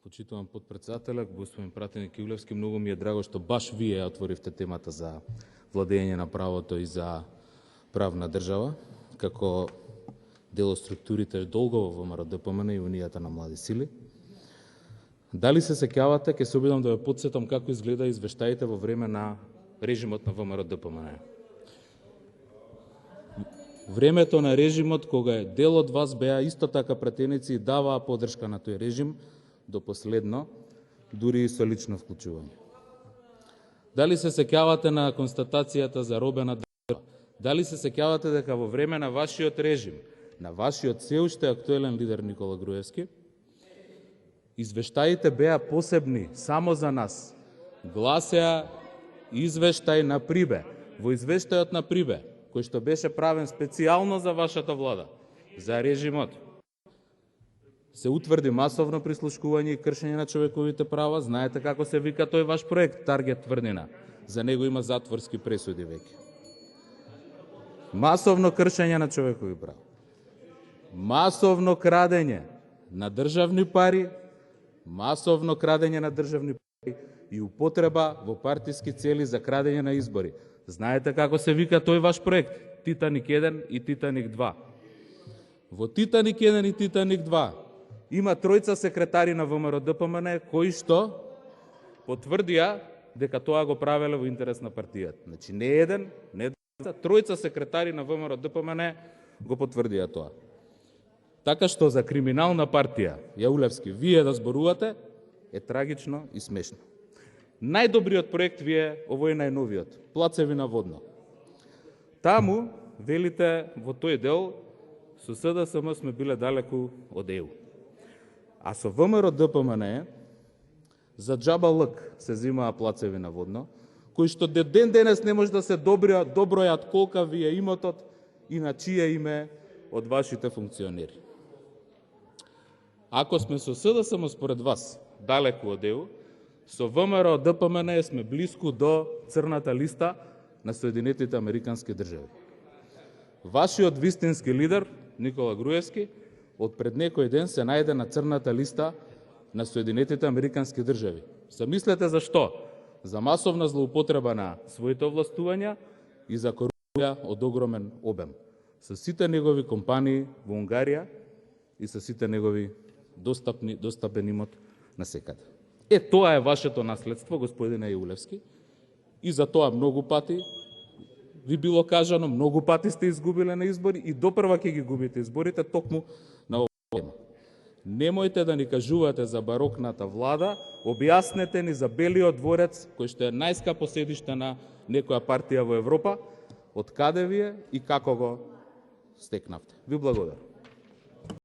Почитувам подпредседателя, господин пратеник Ивлевски, многу ми е драго што баш вие отворивте темата за владење на правото и за правна држава, како дел од структурите долго во ВМРО-ДПМН и Унијата на млади сили. Дали се сеќавате, ќе се обидам да ве потсетам како изгледа извештаите во време на режимот на ВМРО-ДПМН. Времето на режимот, кога дел од вас беа исто така пратеници и даваа поддршка на тој режим, до последно, дури и со лично вклучување. Дали се сеќавате на констатацијата за робена држава? Дали се сеќавате дека во време на вашиот режим, на вашиот се уште актуелен лидер Никола Груевски, извештаите беа посебни само за нас. Гласеа извештај на Прибе. Во извештајот на Прибе, кој што беше правен специјално за вашата влада, за режимот, се утврди масовно прислушкување и кршење на човековите права. Знаете како се вика тој ваш проект, Таргет тврдина. За него има затворски пресуди веќе. Масовно кршење на човекови права. Масовно крадење на државни пари, масовно крадење на државни пари и употреба во партиски цели за крадење на избори. Знаете како се вика тој ваш проект, Титаник 1 и Титаник 2. Во Титаник 1 и Титаник 2 има тројца секретари на ВМРО-ДПМН кои што потврдија дека тоа го правеле во интерес на партијата. Значи не еден, не тројца секретари на ВМРО-ДПМН го потврдија тоа. Така што за криминална партија, Јаулевски, вие да зборувате е трагично и смешно. Најдобриот проект ви е овој најновиот, Плацевина водно. Таму, велите, во тој дел, со СДСМ сме биле далеку од ЕУ. А со ВМРО-ДПМН за џаба лък се зимаа Плацевина водно, кои што ден денес не може да се добројат колка ви е имотот и на чие име од вашите функционери. Ако сме со СДСМ според вас далеку од ЕУ, со ВМРО-ДПМН сме близко до црната листа на Соединетите Американски држави. Вашиот вистински лидер, Никола Груевски, од пред некој ден се најде на црната листа на Соединетите Американски држави. Замислете зашто? За масовна злоупотреба на своите овластувања и за корупција од огромен обем. Со сите негови компании во Унгарија и со сите негови достапен имот на секаде. Тоа е вашето наследство, господине Јаулевски, и за тоа многу пати ви било кажано, многу пати сте изгубиле на избори и допрва ќе ги губите изборите токму на оваа тема. Немојте да ни кажувате за барокната влада, објаснете ни за Белиот дворец, кој што е најскапо седиште на некоја партија во Европа, од каде ви е и како го стекнавте. Ви благодарам.